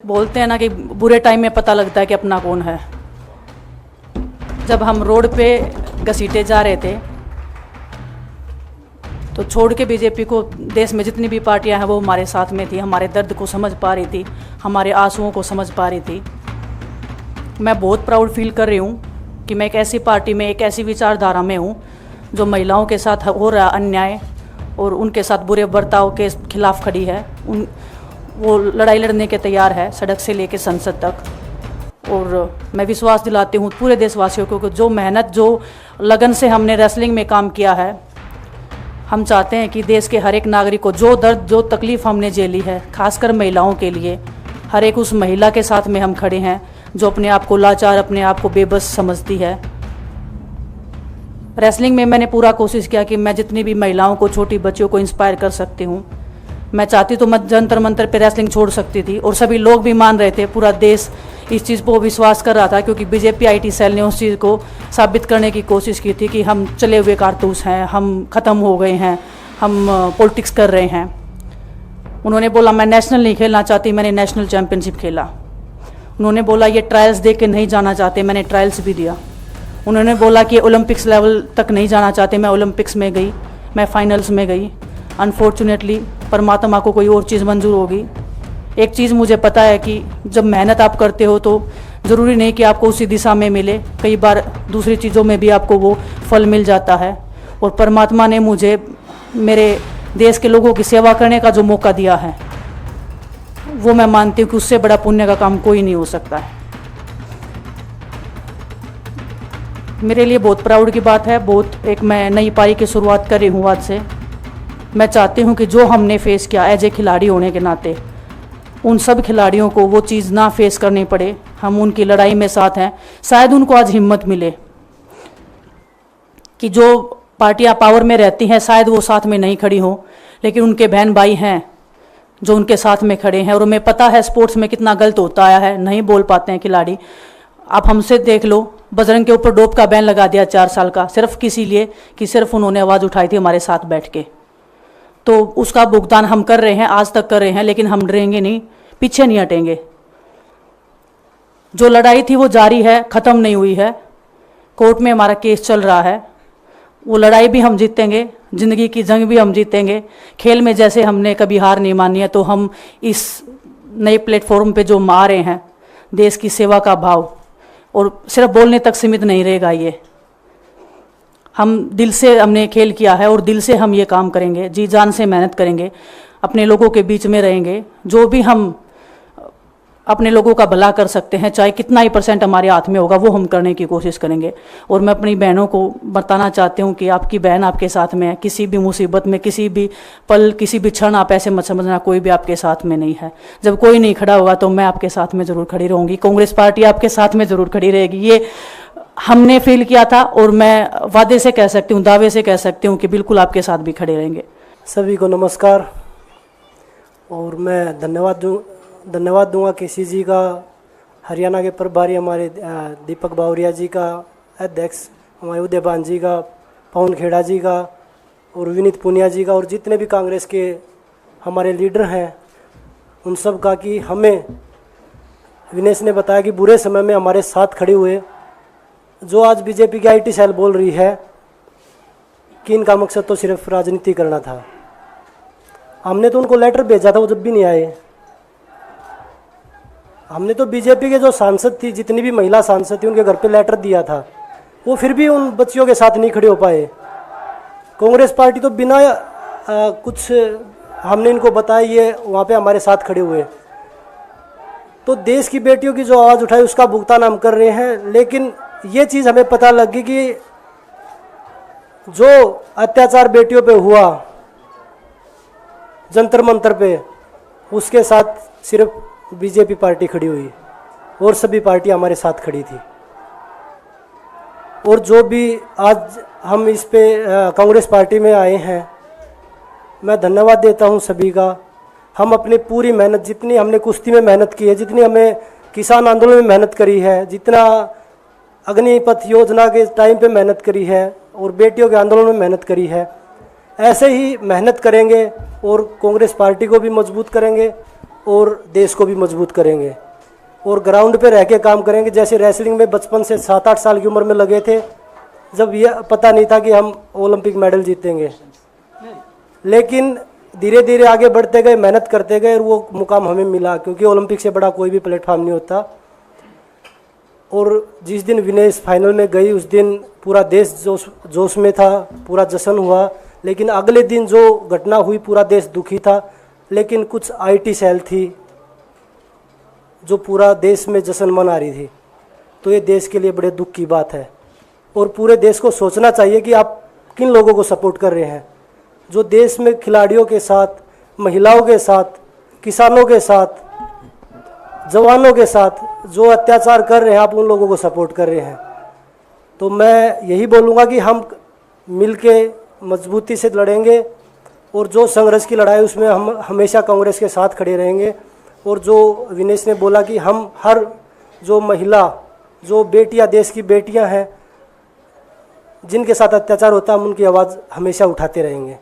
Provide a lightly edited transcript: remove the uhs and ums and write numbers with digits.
बोलते हैं ना कि बुरे टाइम में पता लगता है कि अपना कौन है। जब हम रोड पे घसीटे जा रहे थे तो छोड़ के बीजेपी को देश में जितनी भी पार्टियां हैं वो हमारे साथ में थी, हमारे दर्द को समझ पा रही थी, हमारे आंसुओं को समझ पा रही थी। मैं बहुत प्राउड फील कर रही हूँ कि मैं एक ऐसी पार्टी में, एक ऐसी विचारधारा में हूँ जो महिलाओं के साथ हो रहा अन्याय और उनके साथ बुरे बर्ताव के खिलाफ खड़ी है। वो लड़ाई लड़ने के तैयार है, सड़क से लेकर संसद तक। और मैं विश्वास दिलाती हूँ पूरे देशवासियों को कि जो मेहनत, जो लगन से हमने रेसलिंग में काम किया है, हम चाहते हैं कि देश के हर एक नागरिक को जो दर्द, जो तकलीफ़ हमने झेली है, खासकर महिलाओं के लिए, हर एक उस महिला के साथ में हम खड़े हैं जो अपने आप को लाचार, अपने आप को बेबस समझती है। रेसलिंग में मैंने पूरा कोशिश किया कि मैं जितनी भी महिलाओं को, छोटी बच्चियों को इंस्पायर कर सकती हूँ। मैं चाहती तो मैं जंतर मंतर पे रेसलिंग छोड़ सकती थी और सभी लोग भी मान रहे थे, पूरा देश इस चीज़ को विश्वास कर रहा था, क्योंकि बीजेपी आईटी सेल ने उस चीज़ को साबित करने की कोशिश की थी कि हम चले हुए कारतूस हैं, हम ख़त्म हो गए हैं, हम पॉलिटिक्स कर रहे हैं। उन्होंने बोला मैं नेशनल नहीं खेलना चाहती, मैंने नेशनल चैम्पियनशिप खेला। उन्होंने बोला ये ट्रायल्स दे के नहीं जाना चाहते, मैंने ट्रायल्स भी दिया। उन्होंने बोला कि ओलंपिक्स लेवल तक नहीं जाना चाहते, मैं ओलंपिक्स में गई, मैं फाइनल्स में गई। अनफॉर्चुनेटली परमात्मा को कोई और चीज़ मंजूर होगी। एक चीज़ मुझे पता है कि जब मेहनत आप करते हो तो ज़रूरी नहीं कि आपको उसी दिशा में मिले, कई बार दूसरी चीज़ों में भी आपको वो फल मिल जाता है। और परमात्मा ने मुझे मेरे देश के लोगों की सेवा करने का जो मौका दिया है, वो मैं मानती हूँ कि उससे बड़ा पुण्य का काम कोई नहीं हो सकता है। मेरे लिए बहुत प्राउड की बात है। बहुत एक मैं नई पारी की शुरुआत कर रही हूँ आज से। मैं चाहती हूँ कि जो हमने फेस किया एज ए खिलाड़ी होने के नाते, उन सब खिलाड़ियों को वो चीज़ ना फेस करनी पड़े। हम उनकी लड़ाई में साथ हैं। शायद उनको आज हिम्मत मिले कि जो पार्टियां पावर में रहती हैं शायद वो साथ में नहीं खड़ी हों, लेकिन उनके बहन भाई हैं जो उनके साथ में खड़े हैं। और उन्हें पता है स्पोर्ट्स में कितना गलत होता आया है, नहीं बोल पाते हैं खिलाड़ी। आप हमसे देख लो, बजरंग के ऊपर डोप का बैन लगा दिया 4 साल का, सिर्फ किसी लिए कि सिर्फ उन्होंने आवाज़ उठाई थी हमारे साथ बैठ के। तो उसका भुगतान हम कर रहे हैं, आज तक कर रहे हैं, लेकिन हम डरेंगे नहीं, पीछे नहीं हटेंगे। जो लड़ाई थी वो जारी है, ख़त्म नहीं हुई है। कोर्ट में हमारा केस चल रहा है, वो लड़ाई भी हम जीतेंगे, ज़िंदगी की जंग भी हम जीतेंगे। खेल में जैसे हमने कभी हार नहीं मानी है, तो हम इस नए प्लेटफॉर्म पे जो आ रहे हैं, देश की सेवा का भाव, और सिर्फ बोलने तक सीमित नहीं रहेगा ये। हम दिल से हमने खेल किया है और दिल से हम ये काम करेंगे, जी जान से मेहनत करेंगे, अपने लोगों के बीच में रहेंगे। जो भी हम अपने लोगों का भला कर सकते हैं, चाहे कितना ही % हमारे हाथ में होगा, वो हम करने की कोशिश करेंगे। और मैं अपनी बहनों को बताना चाहती हूँ कि आपकी बहन आपके साथ में है। किसी भी मुसीबत में, किसी भी पल, किसी भी क्षण आप ऐसे मत समझना कोई भी आपके साथ में नहीं है। जब कोई नहीं खड़ा होगा तो मैं आपके साथ में ज़रूर खड़ी रहूँगी, कांग्रेस पार्टी आपके साथ में ज़रूर खड़ी रहेगी। ये हमने फील किया था और मैं वादे से कह सकती हूँ, दावे से कह सकती हूँ कि बिल्कुल आपके साथ भी खड़े रहेंगे। सभी को नमस्कार। और मैं धन्यवाद दूंगा केसी जी का, हरियाणा के प्रभारी हमारे दीपक बावरिया जी का, अध्यक्ष हमारे उदयभान जी का, पवन खेड़ा जी का और विनीत पुनिया जी का, और जितने भी कांग्रेस के हमारे लीडर हैं उन सब का, कि हमें विनेश ने बताया कि बुरे समय में हमारे साथ खड़े हुए। जो आज बीजेपी की आईटी सेल बोल रही है कि इनका मकसद तो सिर्फ राजनीति करना था, हमने तो उनको लेटर भेजा था, वो जब भी नहीं आए। हमने तो बीजेपी के जो सांसद थी, जितनी भी महिला सांसद थी, उनके घर पे लेटर दिया था, वो फिर भी उन बच्चियों के साथ नहीं खड़े हो पाए। कांग्रेस पार्टी तो बिना कुछ हमने इनको बताया ये वहाँ पे हमारे साथ खड़े हुए। तो देश की बेटियों की जो आवाज़ उठाई उसका भुगतान हम कर रहे हैं। लेकिन ये चीज़ हमें पता लगी कि जो अत्याचार बेटियों पे हुआ जंतर मंतर पे, उसके साथ सिर्फ बीजेपी पार्टी खड़ी हुई और सभी पार्टी हमारे साथ खड़ी थी। और जो भी आज हम इस पे कांग्रेस पार्टी में आए हैं, मैं धन्यवाद देता हूं सभी का। हम अपनी पूरी मेहनत, जितनी हमने कुश्ती में मेहनत की है, जितनी हमें किसान आंदोलन में मेहनत करी है, जितना अग्निपथ योजना के टाइम पे मेहनत करी है और बेटियों के आंदोलन में मेहनत करी है, ऐसे ही मेहनत करेंगे और कांग्रेस पार्टी को भी मजबूत करेंगे और देश को भी मजबूत करेंगे और ग्राउंड पे रह के काम करेंगे। जैसे रेसलिंग में बचपन से 7-8 साल की उम्र में लगे थे, जब यह पता नहीं था कि हम ओलंपिक मेडल जीतेंगे, लेकिन धीरे धीरे आगे बढ़ते गए, मेहनत करते गए और वो मुकाम हमें मिला, क्योंकि ओलंपिक से बड़ा कोई भी प्लेटफॉर्म नहीं होता। और जिस दिन विनेश फाइनल में गई उस दिन पूरा देश जोश में था, पूरा जश्न हुआ। लेकिन अगले दिन जो घटना हुई पूरा देश दुखी था, लेकिन कुछ आईटी सेल थी जो पूरा देश में जश्न मना रही थी। तो ये देश के लिए बड़े दुख की बात है और पूरे देश को सोचना चाहिए कि आप किन लोगों को सपोर्ट कर रहे हैं। जो देश में खिलाड़ियों के साथ, महिलाओं के साथ, किसानों के साथ, जवानों के साथ जो अत्याचार कर रहे हैं, आप उन लोगों को सपोर्ट कर रहे हैं। तो मैं यही बोलूँगा कि हम मिलके मजबूती से लड़ेंगे और जो संघर्ष की लड़ाई उसमें हम हमेशा कांग्रेस के साथ खड़े रहेंगे। और जो विनेश ने बोला कि हम हर जो महिला, जो बेटियां, देश की बेटियां हैं जिनके साथ अत्याचार होता है, हम उनकी आवाज़ हमेशा उठाते रहेंगे।